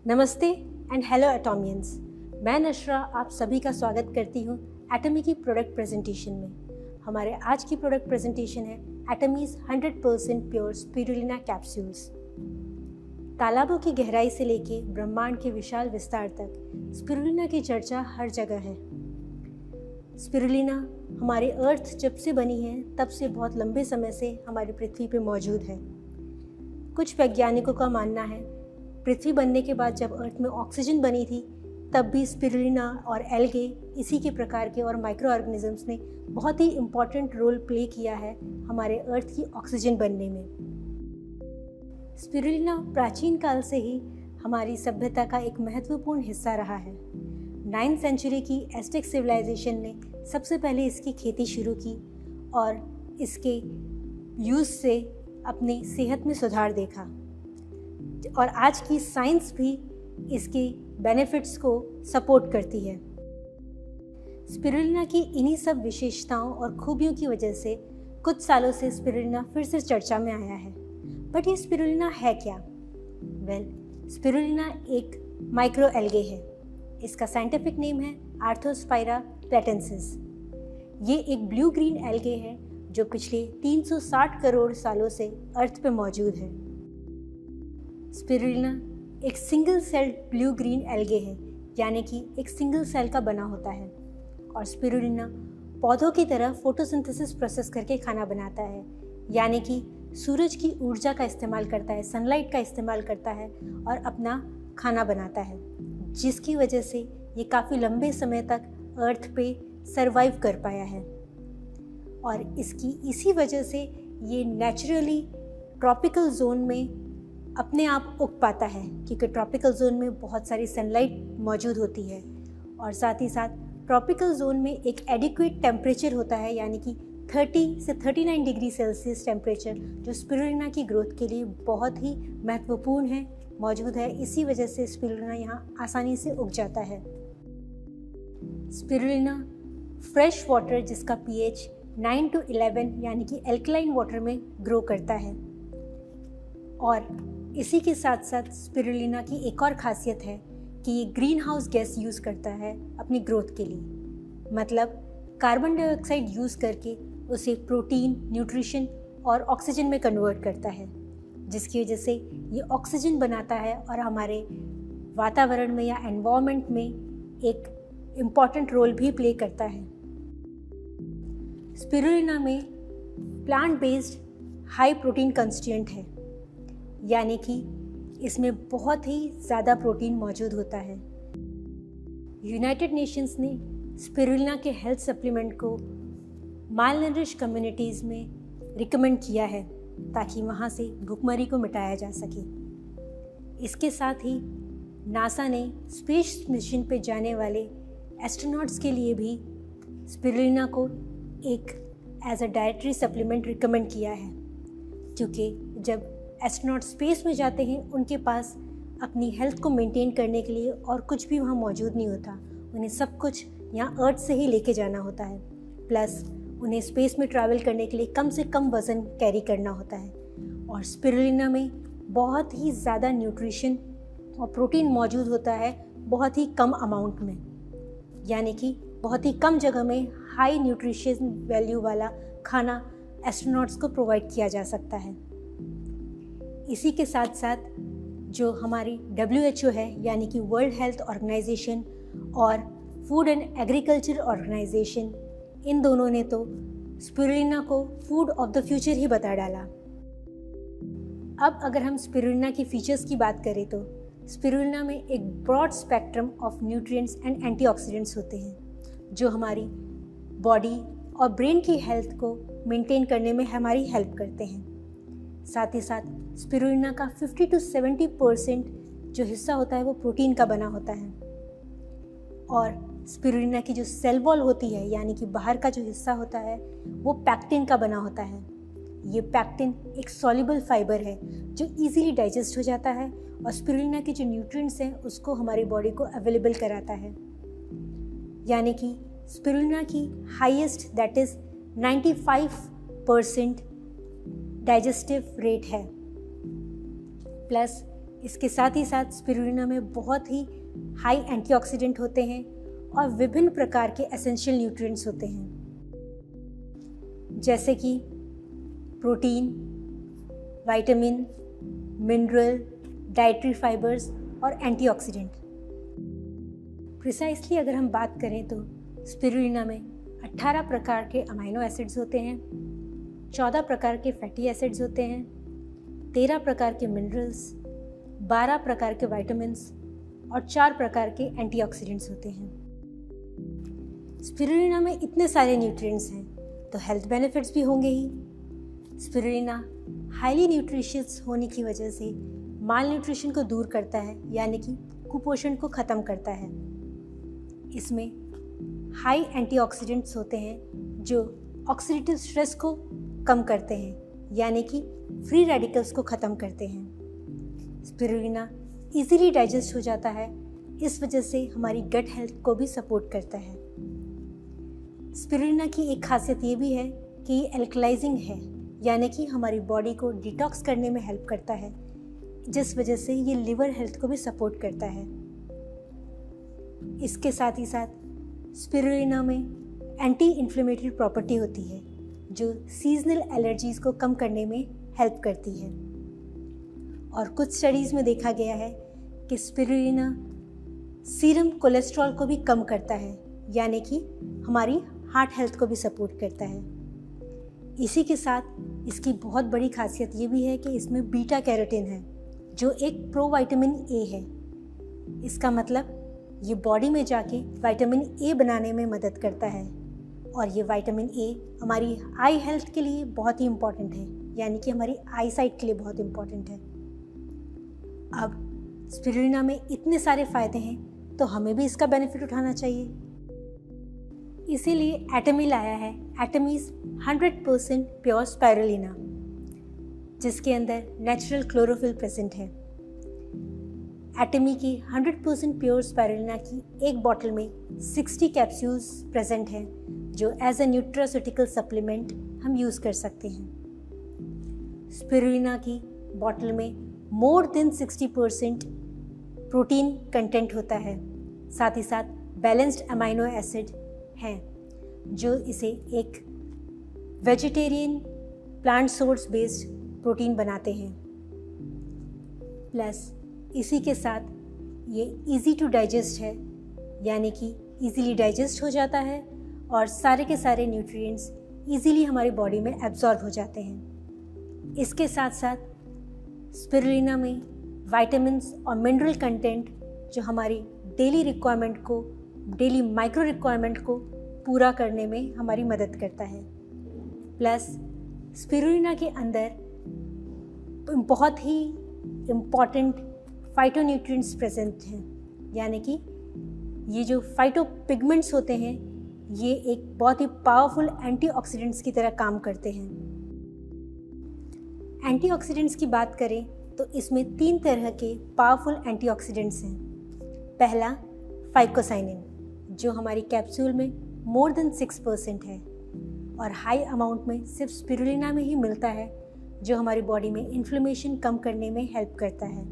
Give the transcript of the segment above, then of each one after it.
नमस्ते and hello एटॉमियंस। मैं नशरा आप सभी का स्वागत करती हूँ एटमी की प्रोडक्ट प्रेजेंटेशन में। हमारे आज की प्रोडक्ट प्रेजेंटेशन है एटमीज 100% प्योर स्पिरुलिना कैप्सूल्स। तालाबों की गहराई से लेके ब्रह्मांड के विशाल विस्तार तक स्पिरुलिना की चर्चा हर जगह है। स्पिरुलिना हमारी अर्थ जब से बनी है तब से बहुत लंबे समय से हमारी पृथ्वी पे मौजूद है। कुछ वैज्ञानिकों का मानना है पृथ्वी बनने के बाद जब अर्थ में ऑक्सीजन बनी थी तब भी स्पिरुलिना और एल्गे इसी के प्रकार के और माइक्रो ऑर्गेनिजम्स ने बहुत ही इम्पॉर्टेंट रोल प्ले किया है हमारे अर्थ की ऑक्सीजन बनने में। स्पिरुलिना प्राचीन काल से ही हमारी सभ्यता का एक महत्वपूर्ण हिस्सा रहा है। 9th सेंचुरी की एस्टेक सिविलाइजेशन ने सबसे पहले इसकी खेती शुरू की और इसके यूज़ से अपनी सेहत में सुधार देखा और आज की साइंस भी इसके बेनिफिट्स को सपोर्ट करती है। स्पिरुलिना की इन्हीं सब विशेषताओं और खूबियों की वजह से कुछ सालों से स्पिरुलिना फिर से चर्चा में आया है। बट ये स्पिरुलिना है क्या? स्पिरुलिना एक माइक्रो एल्गे है। इसका साइंटिफिक नेम है आर्थोस्पाइरा प्लेटेंसिस। ये एक ब्लू ग्रीन एल्गे है जो पिछले 360 करोड़ सालों से अर्थ पे मौजूद है। स्पिरुलिना एक single cell blue green algae है, यानी कि एक सिंगल सेल का बना होता है। और स्पिरुलिना पौधों की तरह फोटोसिंथेसिस प्रोसेस करके खाना बनाता है, यानी कि सूरज की ऊर्जा का इस्तेमाल करता है, सनलाइट का इस्तेमाल करता है और अपना खाना बनाता है, जिसकी वजह से ये काफ़ी लंबे समय तक अर्थ पे सरवाइव कर पाया है। और इसकी इसी वजह से ये नेचुरली ट्रॉपिकल जोन में अपने आप उग पाता है, क्योंकि ट्रॉपिकल जोन में बहुत सारी सनलाइट मौजूद होती है और साथ ही साथ ट्रॉपिकल जोन में एक एडिक्वेट टेम्परेचर होता है, यानी कि 30 से 39 डिग्री सेल्सियस टेम्परेचर, जो स्पिरुलिना की ग्रोथ के लिए बहुत ही महत्वपूर्ण है, मौजूद है। इसी वजह से स्पिरुलिना यहाँ आसानी से उग जाता है। स्पिरुलिना फ्रेश वाटर जिसका pH 9 to 11 यानी कि एल्कलाइन वाटर में ग्रो करता है। और इसी के साथ साथ स्पिरुलिना की एक और खासियत है कि ये ग्रीन हाउस गैस यूज़ करता है अपनी ग्रोथ के लिए। मतलब कार्बन डाइऑक्साइड यूज़ करके उसे प्रोटीन, न्यूट्रिशन और ऑक्सीजन में कन्वर्ट करता है, जिसकी वजह से ये ऑक्सीजन बनाता है और हमारे वातावरण में या एनवायरनमेंट में एक इम्पॉर्टेंट रोल भी प्ले करता है। स्पिरुलिना में plant based high protein constituent है, यानी कि इसमें बहुत ही ज़्यादा प्रोटीन मौजूद होता है। यूनाइटेड नेशंस ने स्पिरुलिना के हेल्थ सप्लीमेंट को मालनरिश कम्युनिटीज़ में रिकमेंड किया है ताकि वहाँ से भुखमरी को मिटाया जा सके। इसके साथ ही नासा ने स्पेस मिशन पे जाने वाले एस्ट्रोनॉट्स के लिए भी स्पिरुलिना को एक as a dietary supplement recommend किया है, क्योंकि जब एस्ट्रोनॉट स्पेस में जाते हैं उनके पास अपनी हेल्थ को मेंटेन करने के लिए और कुछ भी वहाँ मौजूद नहीं होता। उन्हें सब कुछ यहाँ अर्थ से ही लेके जाना होता है, प्लस उन्हें स्पेस में ट्रैवल करने के लिए कम से कम वज़न कैरी करना होता है। और स्पिरुलिना में बहुत ही ज़्यादा न्यूट्रिशन और प्रोटीन मौजूद होता है बहुत ही कम अमाउंट में, यानी कि बहुत ही कम जगह में हाई न्यूट्रिशन वैल्यू वाला खाना एस्ट्रोनॉट्स को प्रोवाइड किया जा सकता है। इसी के साथ साथ जो हमारी WHO है, यानी कि वर्ल्ड हेल्थ ऑर्गेनाइजेशन और फूड एंड एग्रीकल्चर ऑर्गेनाइजेशन, इन दोनों ने तो स्पिरुलिना को फूड ऑफ द फ्यूचर ही बता डाला। अब अगर हम स्पिरुलिना की फीचर्स की बात करें तो स्पिरुलिना में एक broad spectrum of nutrients and antioxidants होते हैं, जो हमारी बॉडी और ब्रेन की हेल्थ को मेंटेन करने में हमारी हेल्प करते हैं। साथ ही साथ स्पिरुलिना का 50 to 70% जो हिस्सा होता है वो प्रोटीन का बना होता है। और स्पिरुलिना की जो सेल वॉल होती है, यानी कि बाहर का जो हिस्सा होता है, वो पैक्टिन का बना होता है। ये पैक्टिन एक सॉल्युबल फाइबर है जो इजीली डाइजेस्ट हो जाता है और स्पिरुलिना के जो न्यूट्रिएंट्स हैं उसको हमारी बॉडी को अवेलेबल कराता है। यानी कि स्पिरुलिना की highest that is 95% digestive rate है। प्लस इसके साथ ही साथ स्पिरुलिना में बहुत ही हाई एंटीऑक्सीडेंट होते हैं और विभिन्न प्रकार के एसेंशियल न्यूट्रिएंट्स होते हैं, जैसे कि protein, vitamin, mineral, dietary fibres और एंटीऑक्सीडेंट। प्रिसाइसली अगर हम बात करें तो स्पिरुलिना में 18 प्रकार के अमीनो एसिड्स होते हैं, 14 प्रकार के फैटी एसिड्स होते हैं, 13 प्रकार के मिनरल्स, 12 प्रकार के विटामिन्स और 4 प्रकार के एंटीऑक्सीडेंट्स होते हैं। स्पिरुलिना में इतने सारे न्यूट्रिएंट्स हैं तो हेल्थ बेनिफिट्स भी होंगे ही। स्पिरुलिना हाईली न्यूट्रिशियस होने की वजह से माल न्यूट्रिशन को दूर करता है, यानी कि कुपोषण को ख़त्म करता है। इसमें हाई एंटीऑक्सीडेंट्स होते हैं जो ऑक्सीडेटिव स्ट्रेस को कम करते हैं, यानी कि फ्री रेडिकल्स को ख़त्म करते हैं। स्पिरुलिना इजीली डाइजेस्ट हो जाता है, इस वजह से हमारी गट हेल्थ को भी सपोर्ट करता है। स्पिरुलिना की एक खासियत ये भी है कि ये एल्कलाइजिंग है, यानी कि हमारी बॉडी को डिटॉक्स करने में हेल्प करता है, जिस वजह से ये लिवर हेल्थ को भी सपोर्ट करता है। इसके साथ ही साथ स्पिरुलिना में एंटी इन्फ्लेमेटरी प्रॉपर्टी होती है जो सीजनल एलर्जीज को कम करने में हेल्प करती है। और कुछ स्टडीज़ में देखा गया है कि स्पिरुलिना सीरम कोलेस्ट्रॉल को भी कम करता है, यानी कि हमारी हार्ट हेल्थ को भी सपोर्ट करता है। इसी के साथ इसकी बहुत बड़ी खासियत ये भी है कि इसमें बीटा कैरोटीन है जो एक प्रोविटामिन ए है। इसका मतलब ये बॉडी में जाके विटामिन ए बनाने में मदद करता है, और ये विटामिन ए हमारी आई हेल्थ के लिए बहुत ही इम्पॉर्टेंट है, यानी कि हमारी आई साइट के लिए बहुत इम्पॉर्टेंट है। अब स्पिरुलिना में इतने सारे फ़ायदे हैं तो हमें भी इसका बेनिफिट उठाना चाहिए। इसीलिए एटमी लाया है एटमीज़ 100% प्योर स्पिरुलिना, जिसके अंदर नेचुरल क्लोरोफिल प्रेजेंट है। एटमी की 100% प्योर स्पिरुलिना की एक बॉटल में 60 कैप्सूल्स प्रेजेंट हैं जो एज ए न्यूट्रास्यूटिकल सप्लीमेंट हम यूज़ कर सकते हैं। स्पिरुलिना की बॉटल में मोर देन 60% प्रोटीन कंटेंट होता है, साथ ही साथ बैलेंस्ड अमीनो एसिड हैं जो इसे एक vegetarian plant source based protein बनाते हैं। प्लस इसी के साथ ये इजी टू डाइजेस्ट है, यानी कि इजीली डाइजेस्ट हो जाता है और सारे के सारे न्यूट्रिएंट्स इजीली हमारी बॉडी में एब्जॉर्ब हो जाते हैं। इसके साथ साथ स्पिरुलिना में विटामिन्स और मिनरल कंटेंट जो हमारी डेली रिक्वायरमेंट को, डेली माइक्रो रिक्वायरमेंट को पूरा करने में हमारी मदद करता है। प्लस स्पिरुलिना के अंदर बहुत ही इम्पॉर्टेंट फाइटोन्यूट्रिएंट्स प्रेजेंट हैं, यानी कि ये जो फाइटोपिगमेंट्स होते हैं ये एक बहुत ही पावरफुल एंटीऑक्सीडेंट्स की तरह काम करते हैं। एंटीऑक्सीडेंट्स की बात करें तो इसमें 3 तरह के पावरफुल एंटीऑक्सीडेंट्स हैं। पहला फाइकोसाइनिन, जो हमारी कैप्सूल में मोर देन 6% है और हाई अमाउंट में सिर्फ स्पिरुलिना में ही मिलता है, जो हमारी बॉडी में इन्फ्लेमेशन कम करने में हेल्प करता है।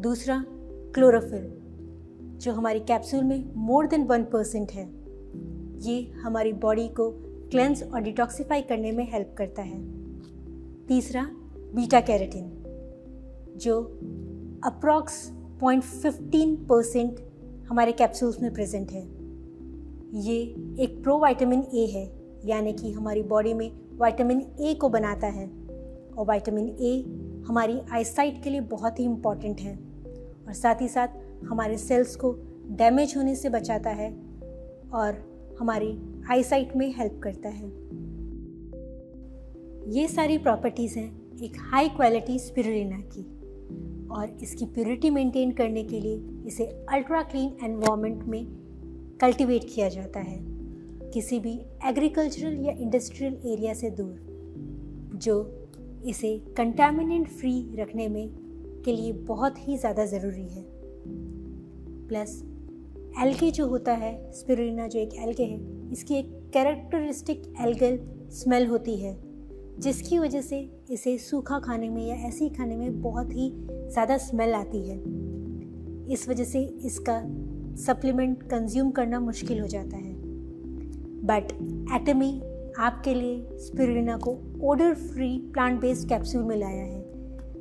दूसरा क्लोरोफिल, जो हमारी कैप्सूल में मोर देन 1% है। ये हमारी बॉडी को क्लेंस और डिटॉक्सिफाई करने में हेल्प करता है। तीसरा बीटा कैरोटीन, जो अप्रॉक्स 0.15% हमारे कैप्सूल्स में प्रेजेंट है। ये एक प्रोविटामिन ए है, यानी कि हमारी बॉडी में विटामिन ए को बनाता है, और विटामिन ए हमारी आईसाइट के लिए बहुत ही इम्पॉर्टेंट है और साथ ही साथ हमारे सेल्स को डैमेज होने से बचाता है और हमारी आईसाइट में हेल्प करता है। ये सारी प्रॉपर्टीज़ हैं एक हाई क्वालिटी स्पिरुलिना की, और इसकी प्योरिटी मेंटेन करने के लिए इसे अल्ट्रा क्लीन एनवायरनमेंट में कल्टीवेट किया जाता है, किसी भी एग्रीकल्चरल या इंडस्ट्रियल एरिया से दूर, जो इसे कंटामिनेंट फ्री रखने में के लिए बहुत ही ज़्यादा ज़रूरी है। प्लस एल्गे जो होता है, स्पिरुलिना जो एक एल्गे है, इसकी एक कैरेक्टरिस्टिक एल्गल स्मेल होती है जिसकी वजह से इसे सूखा खाने में या ऐसे ही खाने में बहुत ही ज़्यादा स्मेल आती है। इस वजह से इसका सप्लीमेंट कंज्यूम करना मुश्किल हो जाता है। बट एटमी आपके लिए स्पिरुलिना को odour free plant based capsule में लाया है,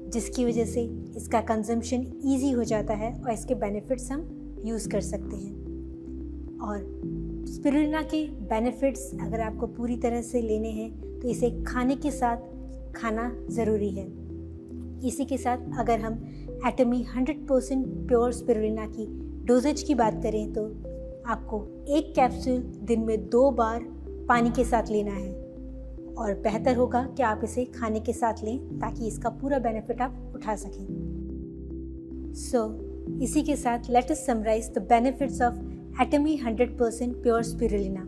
जिसकी वजह से इसका कंजम्पशन ईजी हो जाता है और इसके बेनिफिट्स हम यूज़ कर सकते हैं। और स्पिरुलिना के बेनिफिट्स अगर आपको पूरी तरह से लेने हैं तो इसे खाने के साथ खाना ज़रूरी है। इसी के साथ अगर हम एटमी 100% प्योर स्पिरुलिना की डोजेज की बात करें तो आपको एक कैप्सूल दिन में 2 बार पानी के साथ लेना है, और बेहतर होगा कि आप इसे खाने के साथ लें ताकि इसका पूरा बेनिफिट आप उठा सकें। इसी के साथ let us summarise the benefits of Atomy 100% pure spirulina.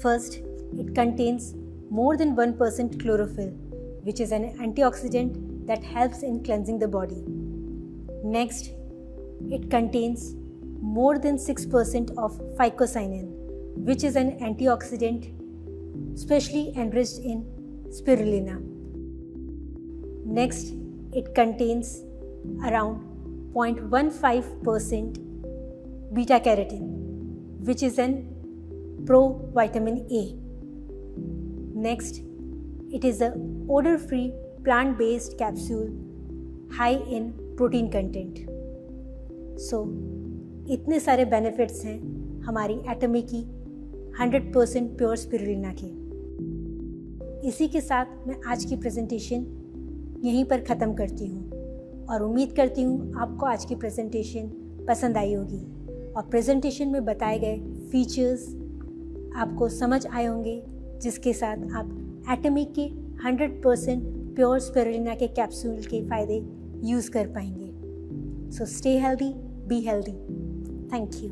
First, it contains more than 1% chlorophyll, which is an antioxidant that helps in cleansing the body. Next, it contains more than 6% of phycocyanin, which is an antioxidant specially enriched in spirulina. Next, it contains around 0.15% beta carotene, which is an pro-vitamin A. Next, it is a odor-free plant-based capsule high in protein content. इतने सारे benefits हैं हमारी एटमी की 100% pure spirulina के। इसी के साथ मैं आज की प्रेजेंटेशन यहीं पर ख़त्म करती हूँ और उम्मीद करती हूँ आपको आज की प्रेजेंटेशन पसंद आई होगी और प्रेजेंटेशन में बताए गए फीचर्स आपको समझ आए होंगे, जिसके साथ आप एटमी के 100% प्योर स्पिरुलिना के कैप्सूल के फ़ायदे यूज़ कर पाएंगे। So stay healthy, be healthy. Thank you.